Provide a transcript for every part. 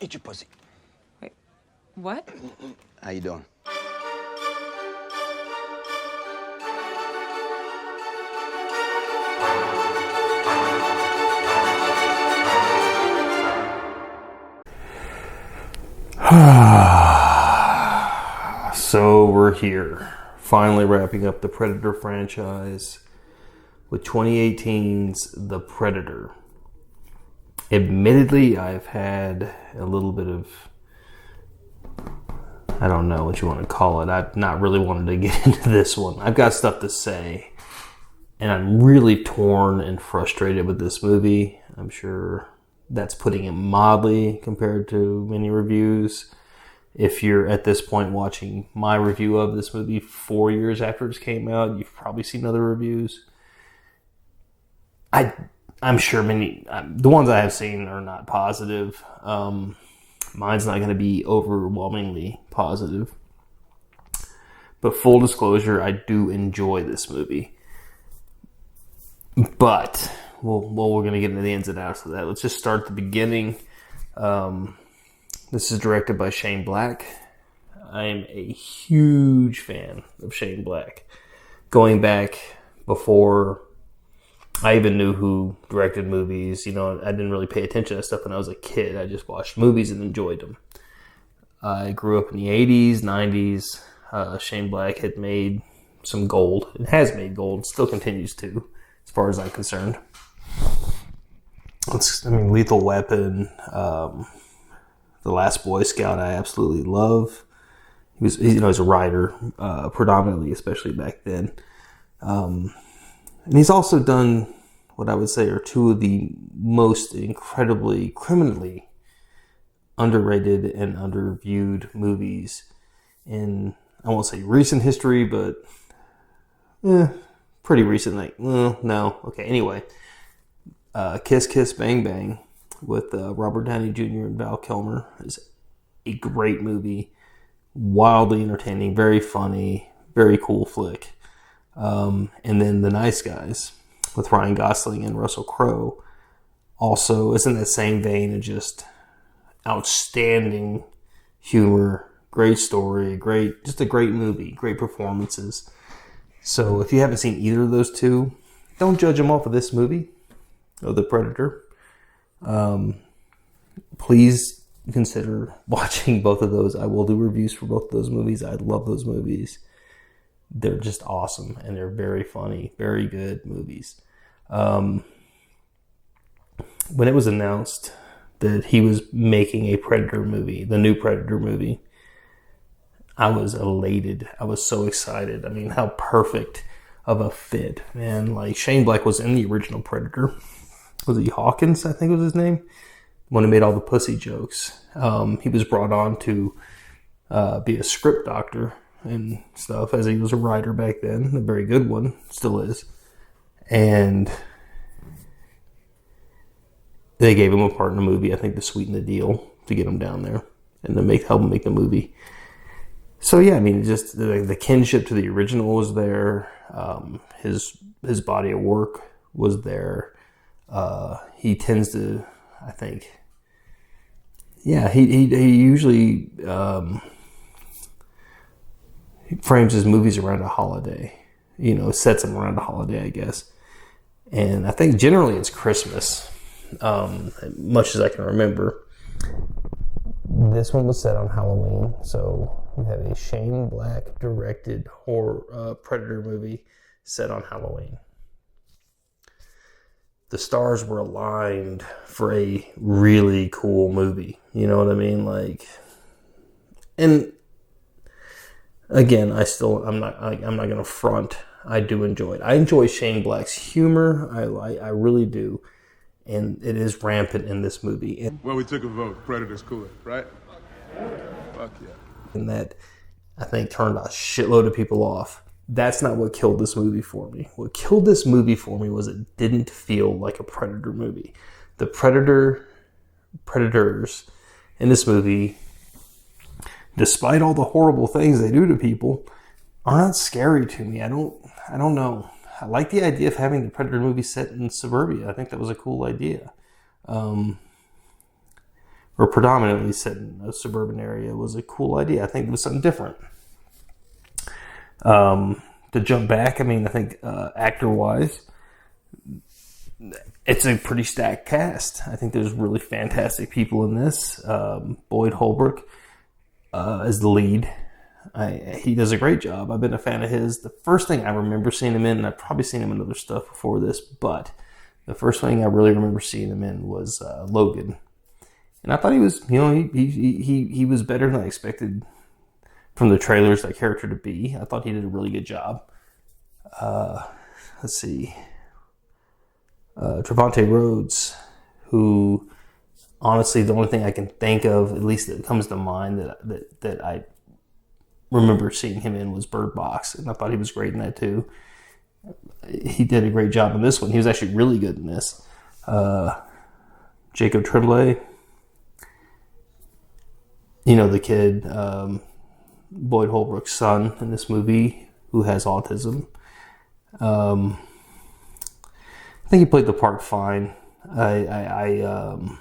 Eat your pussy. Wait, what? How you doing? So we're here, finally wrapping up the Predator franchise with 2018's The Predator. Admittedly, I've had a little bit of, I don't know what you want to call it. I've not really wanted to get into this one. I've got stuff to say, and I'm really torn and frustrated with this movie. I'm sure that's putting it mildly compared to many reviews. If you're at this point watching my review of this movie 4 years after it came out, you've probably seen other reviews. I'm sure the ones I have seen are not positive. Mine's not going to be overwhelmingly positive. But full disclosure, I do enjoy this movie. But, we're going to get into the ins and outs of that. Let's just start at the beginning. This is directed by Shane Black. I'm a huge fan of Shane Black. Going back before I even knew who directed movies, I didn't really pay attention to stuff when I was a kid. I just watched movies and enjoyed them. I grew up in the 80s, 90s. Shane Black had made some gold. It has made gold. Still continues to, as far as I'm concerned. Lethal Weapon, The Last Boy Scout, I absolutely love. He's a writer, predominantly, especially back then. And he's also done what I would say are two of the most incredibly, criminally underrated and underviewed movies in, I won't say recent history, but pretty recent. Anyway. Kiss Kiss Bang Bang with Robert Downey Jr. and Val Kilmer is a great movie. Wildly entertaining, very funny, very cool flick. And then The Nice Guys with Ryan Gosling and Russell Crowe also is in that same vein of just outstanding humor, great story, just a great movie, great performances. So if you haven't seen either of those two, don't judge them off of this movie, of The Predator. Please consider watching both of those. I will do reviews for both of those movies. I love those movies. They're just awesome, and they're very funny, very good movies. When it was announced that he was making a Predator movie, the new Predator movie, I was elated. I was so excited. How perfect of a fit, man. Like, Shane Black was in the original Predator. Was he Hawkins, I think was his name? One who made all the pussy jokes. He was brought on to be a script doctor and stuff, as he was a writer back then. A very good one. Still is. And they gave him a part in the movie, I think, to sweeten the deal, to get him down there and to help him make the movie. So yeah, just the kinship to the original was there. His body of work was there. He tends to, I think, he usually frames his movies around a holiday, sets them around a holiday, I guess. And I think generally it's Christmas, much as I can remember. This one was set on Halloween, so we have a Shane Black directed horror Predator movie set on Halloween. The stars were aligned for a really cool movie. You know what I mean? And again, I'm not going to front. I do enjoy it. I enjoy Shane Black's humor. I really do. And it is rampant in this movie. Well, we took a vote. Predator's cooler, right? Fuck yeah. And that, I think, turned a shitload of people off. That's not what killed this movie for me. What killed this movie for me was it didn't feel like a Predator movie. The Predators in this movie, despite all the horrible things they do to people, are not scary to me. I don't know. I like the idea of having the Predator movie set in suburbia. I think that was a cool idea. or predominantly set in a suburban area was a cool idea. I think it was something different. To jump back, I mean, I think actor-wise, it's a pretty stacked cast. I think there's really fantastic people in this. Boyd Holbrook is the lead. He does a great job. I've been a fan of his. The first thing I remember seeing him in, and I've probably seen him in other stuff before this, but the first thing I really remember seeing him in was Logan. And I thought he was, he was better than I expected from the trailers, that character to be. I thought he did a really good job. Let's see. Travonte Rhodes, who honestly the only thing I can think of, at least that comes to mind that I remember seeing him in, was Bird Box, and I thought he was great in that too. He did a great job in this one. He was actually really good in this. Jacob Tremblay, the kid, Boyd Holbrook's son in this movie, who has autism. I think he played the part fine. I'm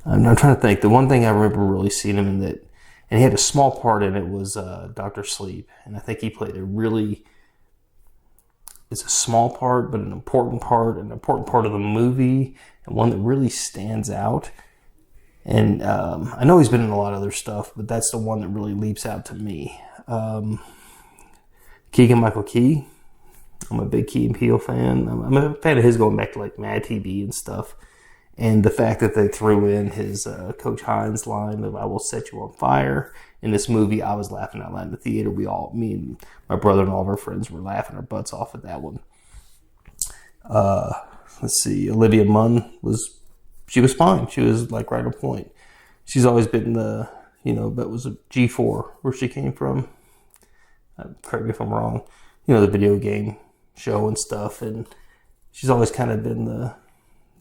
trying to think. The one thing I remember really seeing him in that, and he had a small part in it, was Dr. Sleep. And I think he played it's a small part, but an important part of the movie, and one that really stands out. And I know he's been in a lot of other stuff, but that's the one that really leaps out to me. Keegan Michael Key. I'm a big Key and Peele fan. I'm a fan of his going back to like Mad TV and stuff. And the fact that they threw in his Coach Hines line of "I will set you on fire" in this movie, I was laughing out loud in the theater. Me and my brother and all of our friends were laughing our butts off at that one. Let's see. Olivia Munn was fine. She was like right on point. She's always been that was a G4 where she came from. Correct me if I'm wrong. The video game show and stuff, and she's always kind of been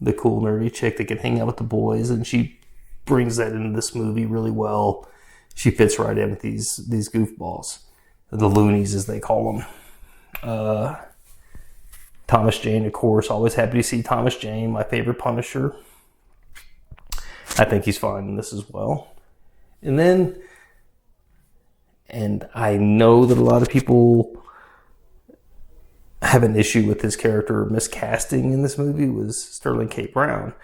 the cool nerdy chick that can hang out with the boys, and she brings that into this movie really well. She fits right in with these goofballs, the loonies as they call them. Thomas Jane, of course, always happy to see Thomas Jane, my favorite Punisher. I think he's fine in this as well. And I know that a lot of people have an issue with his character miscasting in this movie, was Sterling K. Brown,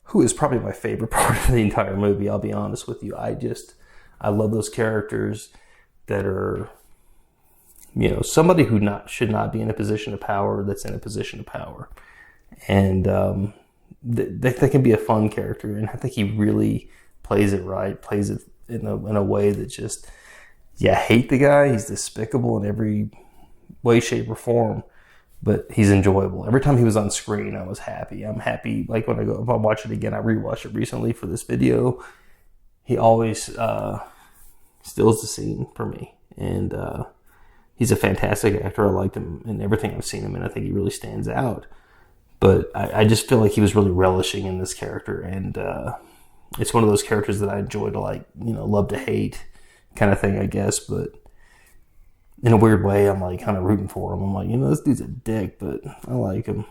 who is probably my favorite part of the entire movie. I'll be honest with you. I love those characters that are, somebody who should not be in a position of power that's in a position of power. And they can be a fun character. And I think he really plays it right, plays it in a way that just, you hate the guy. He's despicable in every way, shape, or form. But he's enjoyable. Every time he was on screen, I was happy. I'm happy. Like if I watch it again, I rewatched it recently for this video. He always steals the scene for me. And he's a fantastic actor. I liked him in everything I've seen him in. I think he really stands out. But I just feel like he was really relishing in this character. And it's one of those characters that I enjoy to love to hate kind of thing, I guess. But in a weird way, I'm like kind of rooting for him. I'm like, this dude's a dick, but I like him.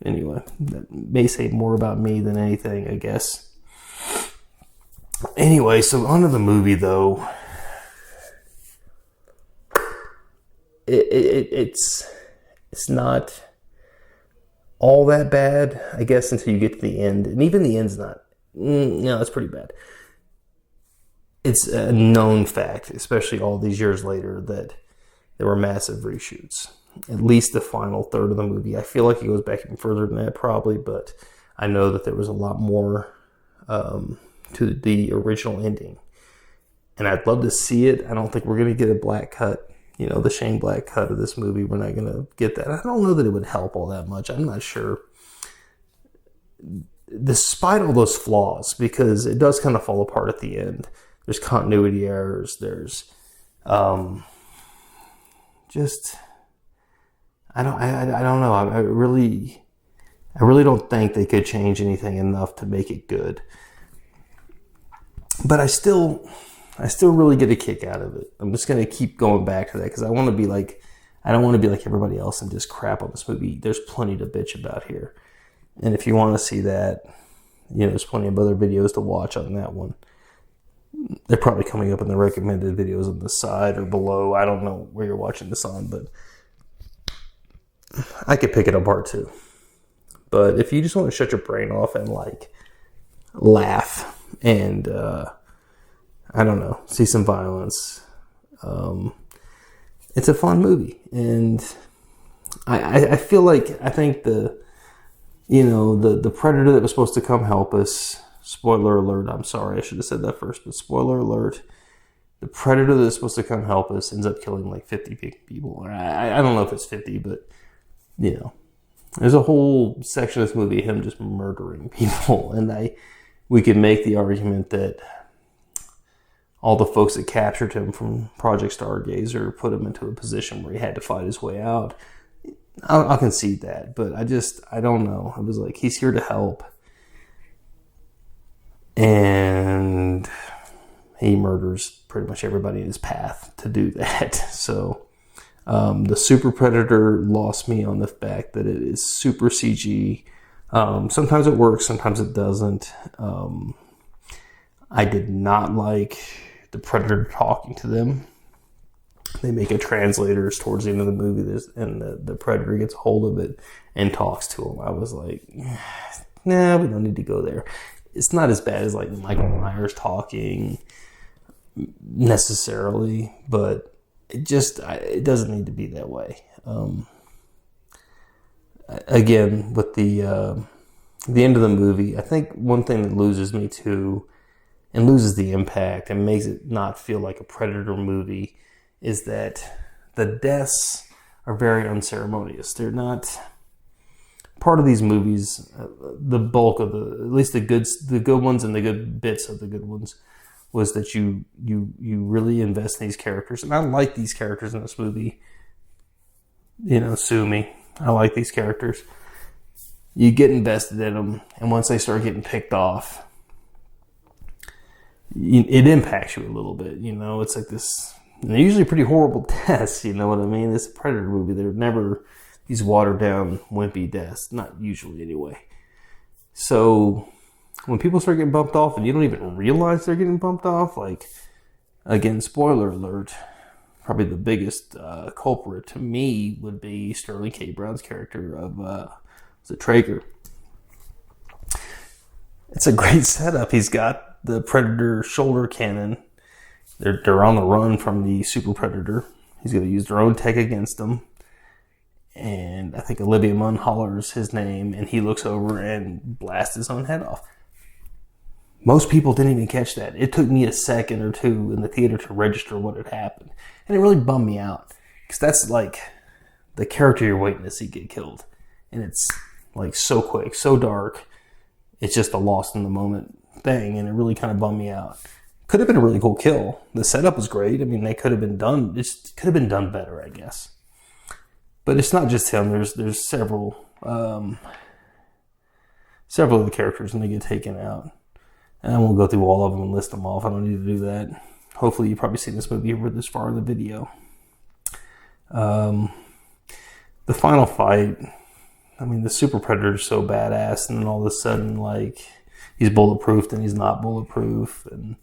Anyway, that may say more about me than anything, I guess. Anyway, so on to the movie, though. It's not all that bad, I guess, until you get to the end. And even the end's not. No, it's pretty bad. It's a known fact, especially all these years later, that there were massive reshoots. At least the final third of the movie. I feel like it goes back even further than that, probably, but I know that there was a lot more to the original ending. And I'd love to see it. I don't think we're going to get a black cut, the Shane Black cut of this movie. We're not going to get that. I don't know that it would help all that much. I'm not sure. Despite all those flaws, because it does kind of fall apart at the end. There's continuity errors. There's I don't know. I really don't think they could change anything enough to make it good. But I still really get a kick out of it. I'm just going to keep going back to that because I don't want to be like everybody else and just crap on this movie. There's plenty to bitch about here. And if you want to see that, there's plenty of other videos to watch on that one. They're probably coming up in the recommended videos on the side or below. I don't know where you're watching this on, but I could pick it apart too. But if you just want to shut your brain off and like laugh and I don't know, see some violence, it's a fun movie. And I feel like, I think the predator that was supposed to come help us, spoiler alert, I'm sorry, I should have said that first, but spoiler alert, the predator that's supposed to come help us ends up killing like 50 people. I don't know if it's 50, but there's a whole section of this movie, him just murdering people. And we could make the argument that all the folks that captured him from Project Stargazer put him into a position where he had to fight his way out. I'll concede that, but I don't know. I was like, he's here to help. And he murders pretty much everybody in his path to do that. So the Super Predator lost me on the fact that it is super CG. Sometimes it works, sometimes it doesn't. I did not like the Predator talking to them. They make a translators towards the end of the movie, and the Predator gets a hold of it and talks to him. I was like, nah, we don't need to go there. It's not as bad as like Michael Myers talking necessarily, but it doesn't need to be that way. Again, with the end of the movie, I think one thing that loses me too, and loses the impact and makes it not feel like a Predator movie, is that the deaths are very unceremonious. They're not part of these movies. The bulk of at least the good ones and the good bits of the good ones, was that you really invest in these characters. And I like these characters in this movie. Sue me. I like these characters. You get invested in them, and once they start getting picked off, it impacts you a little bit. It's like this. And they're usually pretty horrible deaths, you know what I mean? It's a Predator movie. They're never these watered down, wimpy deaths. Not usually, anyway. So when people start getting bumped off and you don't even realize they're getting bumped off, like, again, spoiler alert, probably the biggest culprit to me would be Sterling K. Brown's character of Traeger. It's a great setup. He's got the Predator shoulder cannon. They're on the run from the Super Predator. He's going to use their own tech against them. And I think Olivia Munn hollers his name, and he looks over and blasts his own head off. Most people didn't even catch that. It took me a second or two in the theater to register what had happened. And it really bummed me out. Because that's like the character you're waiting to see get killed. And it's like so quick, so dark. It's just a lost in the moment thing. And it really kind of bummed me out. Could have been a really cool kill. The setup was great. I mean, they could have been done. It could have been done better, I guess. But it's not just him. There's several of the characters, and they get taken out. And I won't go through all of them and list them off. I don't need to do that. Hopefully you've probably seen this movie over this far in the video. The final fight, I mean, the Super Predator is so badass, and then all of a sudden, like, he's bulletproof and he's not bulletproof, and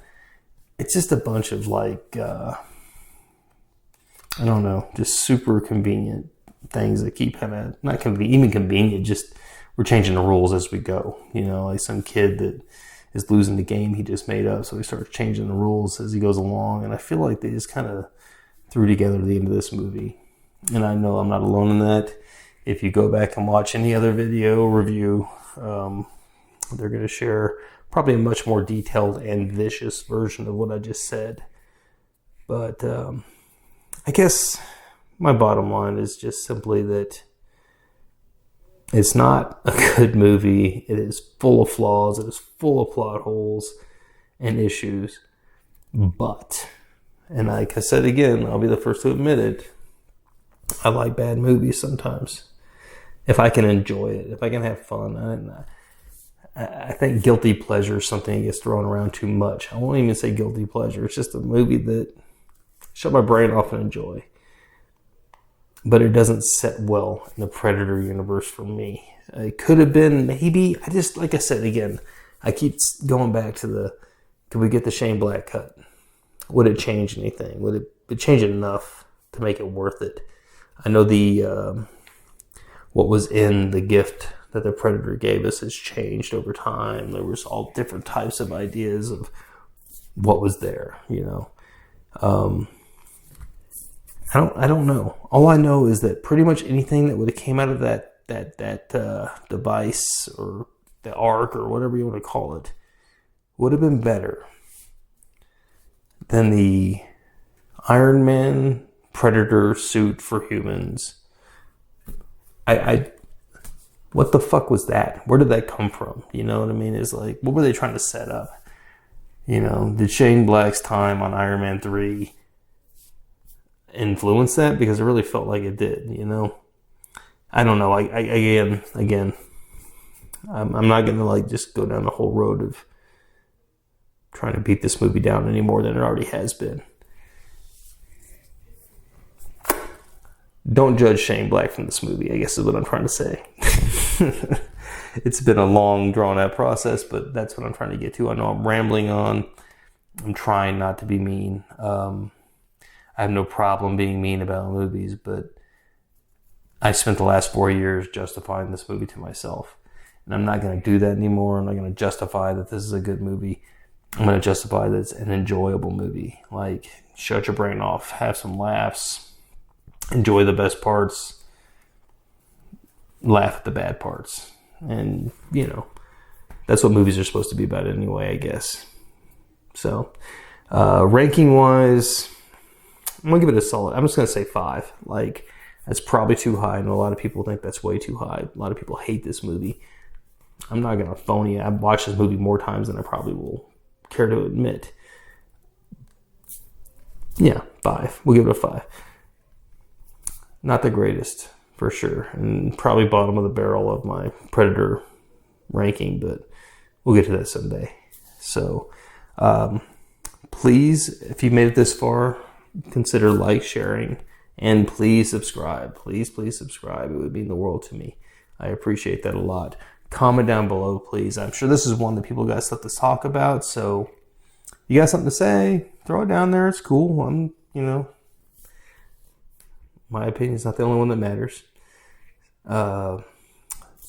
it's just a bunch of, like, I don't know, just super convenient things that keep kind of, not even convenient, just we're changing the rules as we go. Like some kid that is losing the game he just made up, so he starts changing the rules as he goes along. And I feel like they just kind of threw together the end of this movie. And I know I'm not alone in that. If you go back and watch any other video review, they're going to share probably a much more detailed and vicious version of what I just said. But I guess my bottom line is just simply that it's not a good movie. It is full of flaws. It is full of plot holes and issues. But, and like I said again, I'll be the first to admit it, I like bad movies sometimes. If I can enjoy it, if I can have fun. I think guilty pleasure is something that gets thrown around too much. I won't even say guilty pleasure. It's just a movie that I shut my brain off and enjoy. But it doesn't set well in the Predator universe for me. It could have been maybe, like I said again, I keep going back to could we get the Shane Black cut? Would it change anything? Would it change it enough to make it worth it? I know what was in the gift that the Predator gave us has changed over time. There was all different types of ideas of what was there, I don't know. All I know is that pretty much anything that would have came out of that device or the arc or whatever you want to call it would have been better than the Iron Man Predator suit for humans. What the fuck was that? Where did that come from? You know what I mean? It's like, what were they trying to set up? Did Shane Black's time on Iron Man 3 influence that? Because it really felt like it did, I don't know. Again, I'm not going to just go down the whole road of trying to beat this movie down any more than it already has been. Don't judge Shane Black from this movie, I guess is what I'm trying to say. It's been a long, drawn-out process, but that's what I'm trying to get to. I know I'm rambling on. I'm trying not to be mean. I have no problem being mean about movies, but I spent the last 4 years justifying this movie to myself. And I'm not going to do that anymore. I'm not going to justify that this is a good movie. I'm going to justify that it's an enjoyable movie. Shut your brain off, have some laughs, enjoy the best parts, laugh at the bad parts. And, that's what movies are supposed to be about anyway, I guess. So, ranking-wise, I'm going to give it a solid, I'm just going to say 5. That's probably too high. I know a lot of people think that's way too high. A lot of people hate this movie. I'm not going to phone you. I've watched this movie more times than I probably will care to admit. Yeah, 5. We'll give it a 5. Not the greatest, for sure. And probably bottom of the barrel of my Predator ranking, but we'll get to that someday. So, please, if you made it this far, consider sharing, and please subscribe. Please subscribe. It would mean the world to me. I appreciate that a lot. Comment down below, please. I'm sure this is one that people got stuff to talk about, so you got something to say, throw it down there. It's cool. My opinion is not the only one that matters.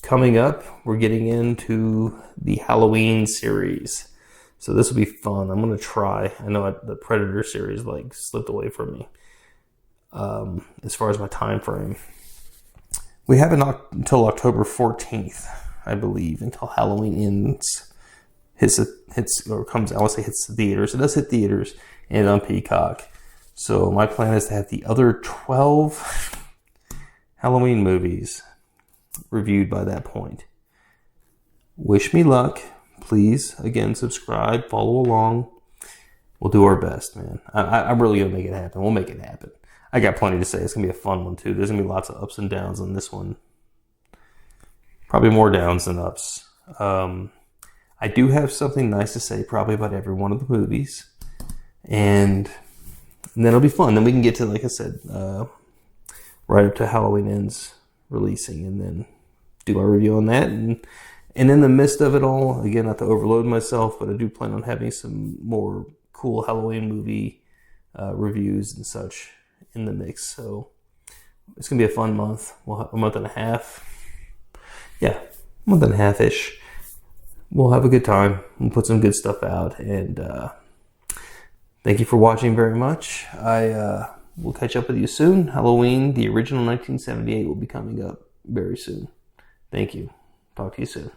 Coming up, we're getting into the Halloween series. So this will be fun. I'm going to try. I know the Predator series slipped away from me as far as my time frame. We have until October 14th, I believe, until Halloween ends. Hits the theaters. It does hit theaters and on Peacock. So my plan is to have the other 12 Halloween movies reviewed by that point. Wish me luck. Please, again, subscribe, follow along. We'll do our best, man. I'm really going to make it happen. We'll make it happen. I got plenty to say. It's going to be a fun one, too. There's going to be lots of ups and downs on this one. Probably more downs than ups. I do have something nice to say probably about every one of the movies. And then it'll be fun. Then we can get to, like I said, right up to Halloween Ends releasing, and then do our review on that. And in the midst of it all, again, not to overload myself, but I do plan on having some more cool Halloween movie reviews and such in the mix. So it's going to be a fun month. We'll have a month and a half. Yeah, a month and a half-ish. We'll have a good time. We'll put some good stuff out. And thank you for watching very much. I will catch up with you soon. Halloween, the original 1978, will be coming up very soon. Thank you. Talk to you soon.